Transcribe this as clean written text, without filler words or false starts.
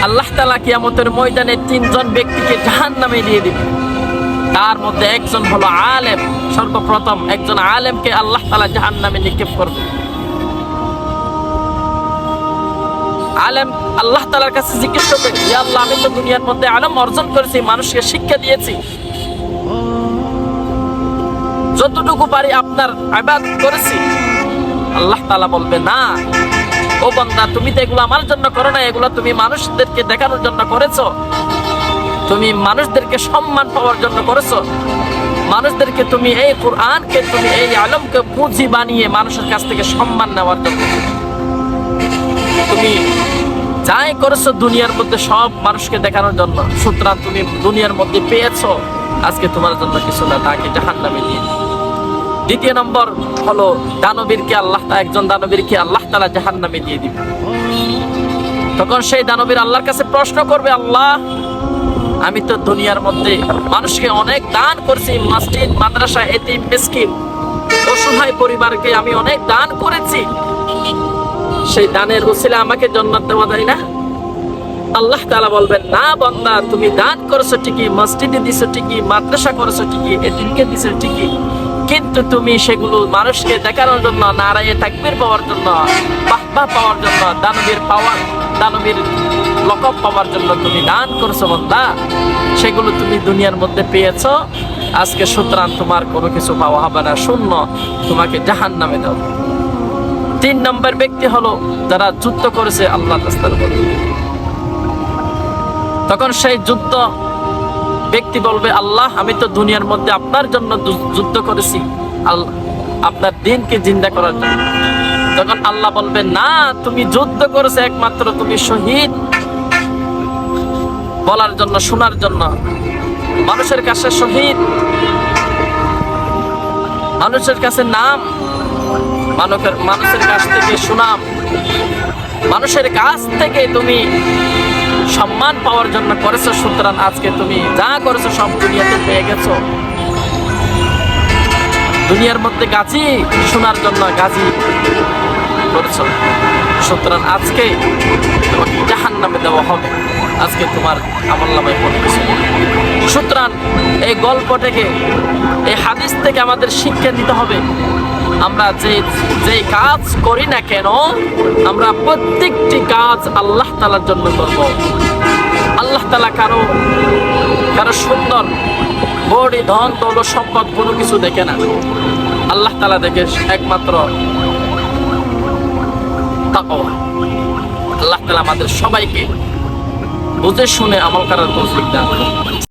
আল্লাহ তাআলা কিয়ামতের ময়দানে তিনজন ব্যক্তিকে জাহান্নামে দিয়ে দিবেন। তার মধ্যে একজন হলো আলেম। সর্বপ্রথম একজন আলেমকে আল্লাহ তাআলা জাহান্নামে নিক্ষেপ করবে। আলেম আল্লাহ তাআলার কাছে জিজ্ঞেস করবে, ইয়া আল্লাহ, আমি তো দুনিয়ার মধ্যে আলেম অর্জন করেছি, মানুষকে শিক্ষা দিয়েছি, যতটুকু পারি আপনার ইবাদত করেছি। আল্লাহ তাআলা বলবে, না ও বান্দা, তুমি তো এগুলো আমার জন্য করো না, এগুলো তুমি মানুষদেরকে দেখানোর জন্য করেছো, তুমি মানুষদেরকে সম্মান পাওয়ার জন্য করেছো, মানুষদেরকে তুমি এই কোরআনকে, তুমি এই আলেমকে পুঁজি বানিয়ে মানুষের কাছ থেকে সম্মান নেওয়ার জন্য তুমি যাই করেছো দুনিয়ার মধ্যে সব মানুষকে দেখানোর জন্য। সুতরাং তুমি দুনিয়ার মধ্যে পেয়েছো, আজকে তোমার জন্য কিছু না, তাকে জাহান্নামে দিয়ে। দ্বিতীয় নম্বর হলো দানবীরকে একজন দানবীরকে আল্লাহ তাআলা জাহান্নামে দিয়ে দিবে। তখন সেই দানবীর আল্লাহর কাছে প্রশ্ন করবে, আল্লাহ, আমি তো দুনিয়ার মধ্যে মানুষকে অনেক দান করছি, মসজিদ, মাদ্রাসা, এতিম, মিসকিন, অসহায় পরিবারকে আমি অনেক দান করেছি, সেই দানের উসিলা আমাকে জান্নাত দেওয়া যায় না? আল্লাহ তাআলা বলবেন, না বান্দা, তুমি দান করেছো ঠিকই, মসজিদে দিছো ঠিকই, মাদ্রাসা করেছো ঠিকই, এতিমকে দিছো ঠিকই, কিন্তু তুমি সেগুলো মানুষকে দেখানোর জন্য, নারায়ে তাকবীর পাওয়ার জন্য, বাহবা পাওয়ার জন্য, দানবীর লকব পাওয়ার জন্য তুমি দান করছো বান্দা, সেগুলো তুমি দুনিয়ার মধ্যে পেয়েছো, আজকে সুতরাং তোমার কোনো কিছু পাওয়া হবে না, শূন্য, তোমাকে জাহান্নামে দাও। তিন নম্বর ব্যক্তি হলো যারা যুদ্ধ করেছে আল্লাহর রাস্তায়। তখন সেই যুদ্ধ ব্যক্তি বলবে, আল্লাহ, আমি তো দুনিয়ার মধ্যে আপনার জন্য যুদ্ধ করেছি, আপনার দ্বীনকে জিন্দা করার জন্য। তখন আল্লাহ বলবে, না, তুমি যুদ্ধ করেছো একমাত্র তুমি শহীদ বলার জন্য, শোনার জন্য, মানুষের কাছে শহীদ, মানুষের কাছে নাম, মানুষের কাছ থেকে সুনাম, মানুষের কাছ থেকে তুমি সম্মান পাওয়ার জন্য করেছো। সুতরাং আজকে তুমি যা করেছো সব দুনিয়াতে পেয়ে গেছো। দুনিয়ার মধ্যে গাজী শোনার জন্য গাজী করেছো, সুতরাং আজকে তোমাকে জাহান্নামে দেওয়া হবে, আজকে তোমার আমলনামায় পড়বে। সুতরাং এই গল্প থেকে, এই হাদিস থেকে আমাদের শিক্ষা নিতে হবে, আমরা যে কাজ করি না কেন, আমরা প্রত্যেকটি কাজ আল্লাহ তাআলার জন্য করব। আল্লাহ তাআলা কারো সুন্দর বডি, ধন, দৌলত, সম্পদ কোনো কিছু দেখে না। আল্লাহ তাআলা দেখে একমাত্র তাকওয়া। আল্লাহ তাআলা আমাদের সবাইকে বুঝে শুনে আমল করার তৌফিক দান করুন।